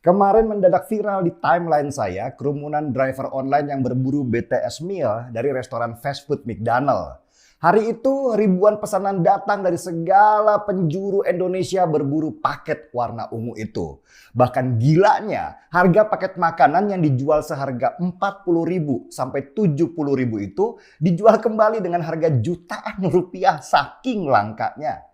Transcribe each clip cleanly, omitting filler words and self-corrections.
Kemarin mendadak viral di timeline saya kerumunan driver online yang berburu BTS meal dari restoran fast food McDonald. Hari itu ribuan pesanan datang dari segala penjuru Indonesia berburu paket warna ungu itu. Bahkan gilanya harga paket makanan yang dijual seharga 40.000 sampai 70.000 itu dijual kembali dengan harga jutaan rupiah saking langkanya.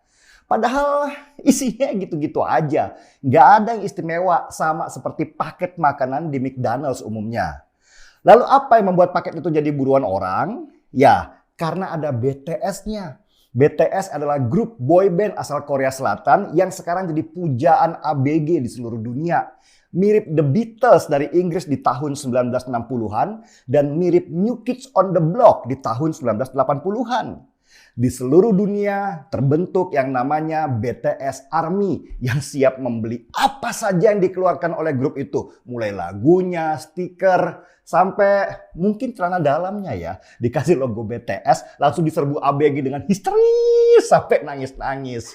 Padahal isinya gitu-gitu aja. Nggak ada yang istimewa sama seperti paket makanan di McDonald's umumnya. Lalu apa yang membuat paket itu jadi buruan orang? Ya, karena ada BTS-nya. BTS adalah grup boyband asal Korea Selatan yang sekarang jadi pujaan ABG di seluruh dunia. Mirip The Beatles dari Inggris di tahun 1960-an dan mirip New Kids on the Block di tahun 1980-an. Di seluruh dunia terbentuk yang namanya BTS Army yang siap membeli apa saja yang dikeluarkan oleh grup itu. Mulai lagunya, stiker, sampai mungkin celana dalamnya ya. Dikasih logo BTS langsung diserbu ABG dengan histeris sampai nangis-nangis.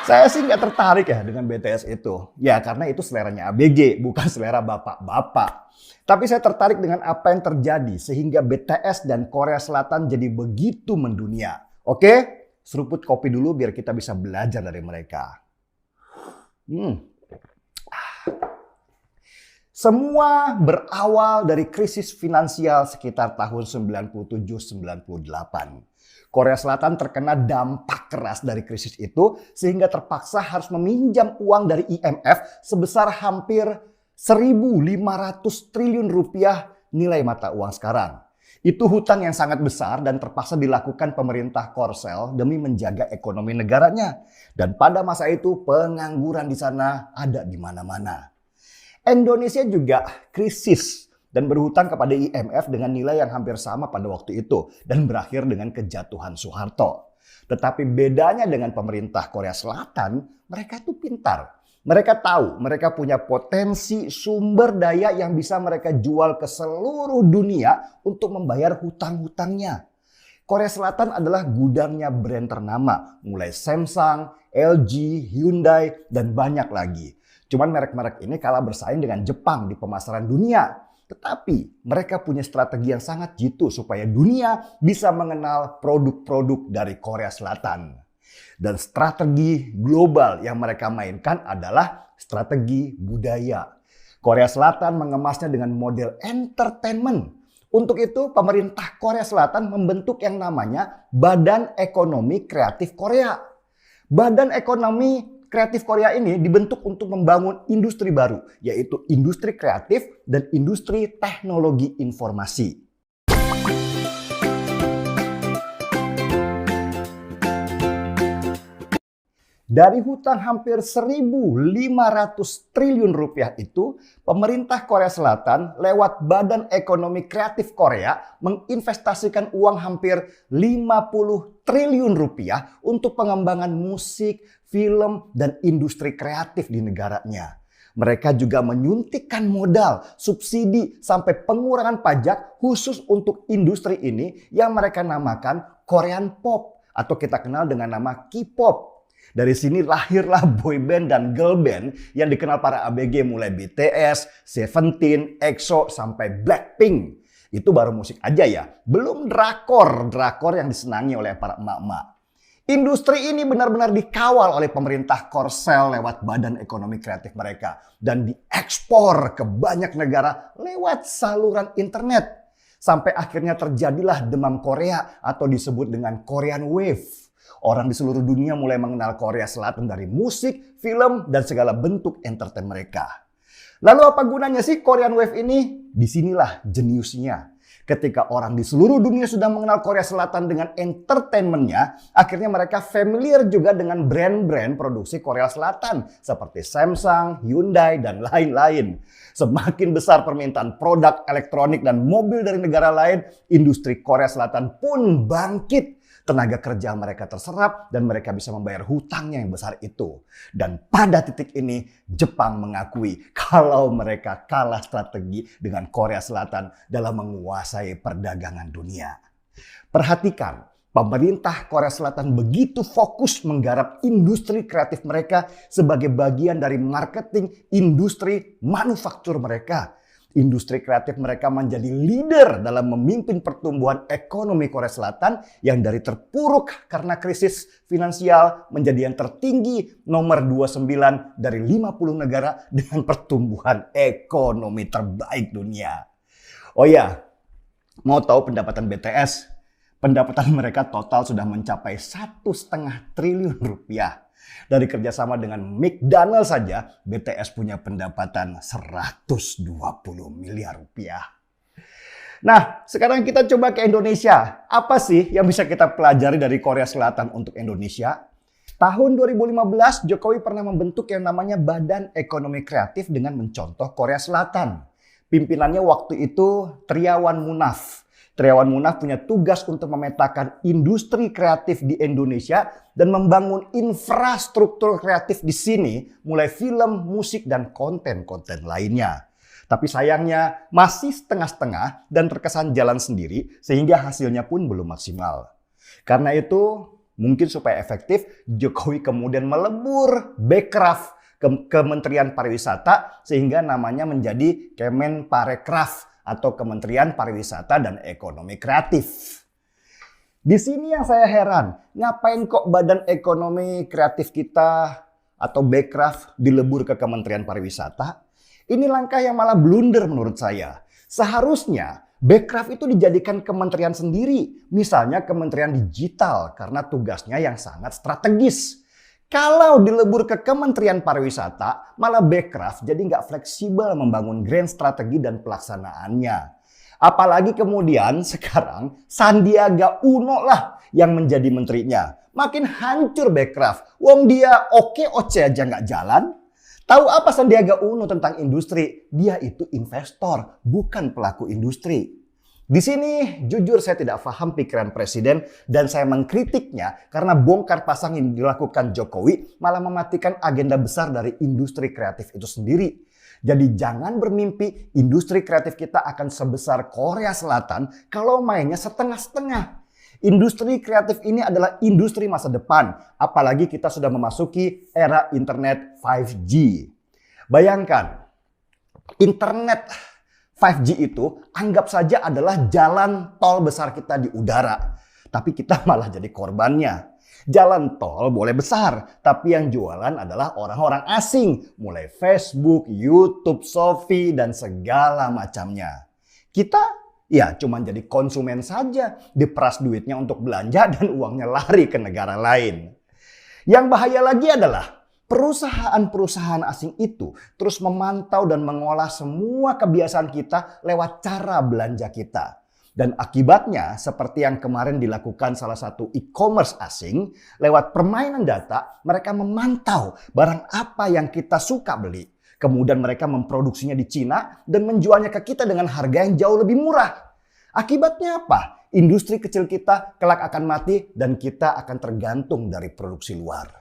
Saya sih nggak tertarik ya dengan BTS itu. Ya karena itu seleranya ABG, bukan selera bapak-bapak. Tapi saya tertarik dengan apa yang terjadi sehingga BTS dan Korea Selatan jadi begitu mendunia. Oke, seruput kopi dulu biar kita bisa belajar dari mereka. Semua berawal dari krisis finansial sekitar tahun 97-98. Korea Selatan terkena dampak keras dari krisis itu sehingga terpaksa harus meminjam uang dari IMF sebesar hampir 1.500 triliun rupiah nilai mata uang sekarang. Itu hutang yang sangat besar dan terpaksa dilakukan pemerintah Korsel demi menjaga ekonomi negaranya. Dan pada masa itu pengangguran di sana ada di mana-mana. Indonesia juga krisis dan berhutang kepada IMF dengan nilai yang hampir sama pada waktu itu dan berakhir dengan kejatuhan Soeharto. Tetapi bedanya dengan pemerintah Korea Selatan, mereka itu pintar. Mereka tahu mereka punya potensi sumber daya yang bisa mereka jual ke seluruh dunia untuk membayar hutang-hutangnya. Korea Selatan adalah gudangnya brand ternama, mulai Samsung, LG, Hyundai, dan banyak lagi. Cuman merek-merek ini kalah bersaing dengan Jepang di pemasaran dunia. Tetapi mereka punya strategi yang sangat jitu supaya dunia bisa mengenal produk-produk dari Korea Selatan. Dan strategi global yang mereka mainkan adalah strategi budaya. Korea Selatan mengemasnya dengan model entertainment. Untuk itu pemerintah Korea Selatan membentuk yang namanya Badan Ekonomi Kreatif Korea. Badan Ekonomi Kreatif Korea ini dibentuk untuk membangun industri baru, yaitu industri kreatif dan industri teknologi informasi. Dari hutang hampir 1.500 triliun rupiah itu, pemerintah Korea Selatan lewat Badan Ekonomi Kreatif Korea menginvestasikan uang hampir 50 triliun rupiah untuk pengembangan musik, film, dan industri kreatif di negaranya. Mereka juga menyuntikkan modal, subsidi, sampai pengurangan pajak khusus untuk industri ini yang mereka namakan Korean Pop atau kita kenal dengan nama K-pop. Dari sini lahirlah boyband dan girlband yang dikenal para ABG mulai BTS, Seventeen, EXO, sampai Blackpink. Itu baru musik aja ya, belum drakor yang disenangi oleh para emak-emak. Industri ini benar-benar dikawal oleh pemerintah Korsel lewat Badan Ekonomi Kreatif mereka dan diekspor ke banyak negara lewat saluran internet. Sampai akhirnya terjadilah demam Korea atau disebut dengan Korean Wave. Orang di seluruh dunia mulai mengenal Korea Selatan dari musik, film, dan segala bentuk entertain mereka. Lalu apa gunanya sih Korean Wave ini? Disinilah jeniusnya. Ketika orang di seluruh dunia sudah mengenal Korea Selatan dengan entertainmentnya, akhirnya mereka familiar juga dengan brand-brand produksi Korea Selatan seperti Samsung, Hyundai, dan lain-lain. Semakin besar permintaan produk elektronik dan mobil dari negara lain, industri Korea Selatan pun bangkit. Tenaga kerja mereka terserap dan mereka bisa membayar hutangnya yang besar itu. Dan pada titik ini Jepang mengakui kalau mereka kalah strategi dengan Korea Selatan dalam menguasai perdagangan dunia. Perhatikan, Pemerintah Korea Selatan begitu fokus menggarap industri kreatif mereka sebagai bagian dari marketing industri manufaktur mereka. Industri kreatif mereka menjadi leader dalam memimpin pertumbuhan ekonomi Korea Selatan yang dari terpuruk karena krisis finansial menjadi yang tertinggi nomor 29 dari 50 negara dengan pertumbuhan ekonomi terbaik dunia. Oh ya, mau tahu pendapatan BTS? Pendapatan mereka total sudah mencapai 1,5 triliun rupiah. Dari kerjasama dengan McDonald saja, BTS punya pendapatan 120 miliar rupiah. Nah, sekarang kita coba ke Indonesia. Apa sih yang bisa kita pelajari dari Korea Selatan untuk Indonesia? Tahun 2015, Jokowi pernah membentuk yang namanya Badan Ekonomi Kreatif dengan mencontoh Korea Selatan. Pimpinannya waktu itu Triawan Munaf. Triawan Munaf punya tugas untuk memetakan industri kreatif di Indonesia dan membangun infrastruktur kreatif di sini, mulai film, musik, dan konten-konten lainnya. Tapi sayangnya masih setengah-setengah dan terkesan jalan sendiri sehingga hasilnya pun belum maksimal. Karena itu mungkin supaya efektif, Jokowi kemudian melebur Bekraf ke Kementerian Pariwisata sehingga namanya menjadi Kemenparekraf atau Kementerian Pariwisata dan Ekonomi Kreatif. Di sini yang saya heran, ngapain kok Badan Ekonomi Kreatif kita atau Bekraf dilebur ke Kementerian Pariwisata? Ini langkah yang malah blunder menurut saya. Seharusnya Bekraf itu dijadikan kementerian sendiri, misalnya Kementerian Digital karena tugasnya yang sangat strategis. Kalau dilebur ke Kementerian Pariwisata, malah Bekraf jadi nggak fleksibel membangun grand strategi dan pelaksanaannya. Apalagi kemudian sekarang Sandiaga Uno lah yang menjadi menterinya. Makin hancur Bekraf. Wong dia oke-oce aja nggak jalan. Tahu apa Sandiaga Uno tentang industri? Dia itu investor, bukan pelaku industri. Di sini jujur saya tidak paham pikiran presiden dan saya mengkritiknya karena bongkar pasang yang dilakukan Jokowi malah mematikan agenda besar dari industri kreatif itu sendiri. Jadi jangan bermimpi industri kreatif kita akan sebesar Korea Selatan kalau mainnya setengah-setengah. Industri kreatif ini adalah industri masa depan, apalagi kita sudah memasuki era internet 5G. Bayangkan, internet 5G itu anggap saja adalah jalan tol besar kita di udara. Tapi kita malah jadi korbannya. Jalan tol boleh besar, tapi yang jualan adalah orang-orang asing. Mulai Facebook, YouTube, Shopee, dan segala macamnya. Kita ya cuma jadi konsumen saja. Diperas duitnya untuk belanja dan uangnya lari ke negara lain. Yang bahaya lagi adalah perusahaan-perusahaan asing itu terus memantau dan mengolah semua kebiasaan kita lewat cara belanja kita. Dan akibatnya seperti yang kemarin dilakukan salah satu e-commerce asing, lewat permainan data mereka memantau barang apa yang kita suka beli. Kemudian mereka memproduksinya di Cina dan menjualnya ke kita dengan harga yang jauh lebih murah. Akibatnya apa? Industri kecil kita kelak akan mati dan kita akan tergantung dari produksi luar.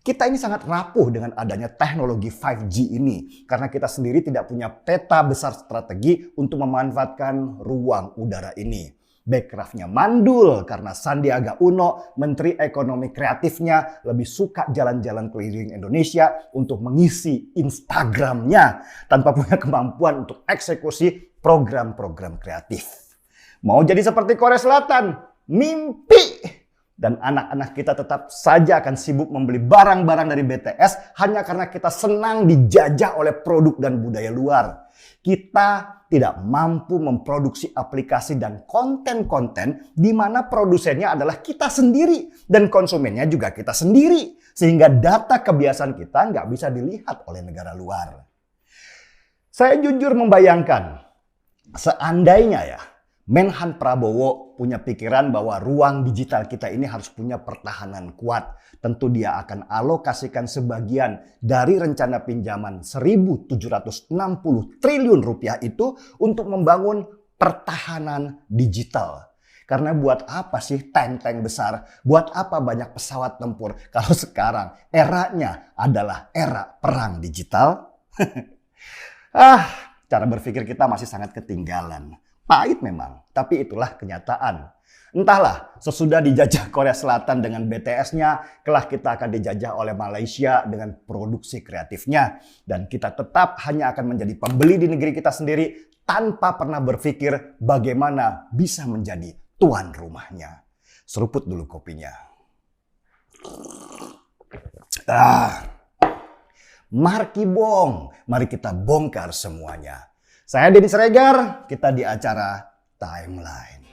Kita ini sangat rapuh dengan adanya teknologi 5G ini karena kita sendiri tidak punya peta besar strategi untuk memanfaatkan ruang udara ini. Bekrafnya mandul karena Sandiaga Uno, Menteri Ekonomi Kreatifnya, lebih suka jalan-jalan keliling Indonesia untuk mengisi Instagramnya tanpa punya kemampuan untuk eksekusi program-program kreatif. Mau jadi seperti Korea Selatan? Mimpi! Dan anak-anak kita tetap saja akan sibuk membeli barang-barang dari BTS hanya karena kita senang dijajah oleh produk dan budaya luar. Kita tidak mampu memproduksi aplikasi dan konten-konten di mana produsennya adalah kita sendiri dan konsumennya juga kita sendiri. Sehingga data kebiasaan kita nggak bisa dilihat oleh negara luar. Saya jujur membayangkan, seandainya ya, Menhan Prabowo punya pikiran bahwa ruang digital kita ini harus punya pertahanan kuat. Tentu dia akan alokasikan sebagian dari rencana pinjaman 1.760 triliun rupiah itu untuk membangun pertahanan digital. Karena buat apa sih tank-tank besar? Buat apa banyak pesawat tempur? Kalau sekarang eranya adalah era perang digital. Cara berpikir kita masih sangat ketinggalan. Pahit memang, tapi itulah kenyataan. Entahlah, sesudah dijajah Korea Selatan dengan BTS-nya, kelak kita akan dijajah oleh Malaysia dengan produksi kreatifnya. Dan kita tetap hanya akan menjadi pembeli di negeri kita sendiri tanpa pernah berpikir bagaimana bisa menjadi tuan rumahnya. Seruput dulu kopinya. Marki Bong, mari kita bongkar semuanya. Saya Denny Siregar, kita di acara Timeline.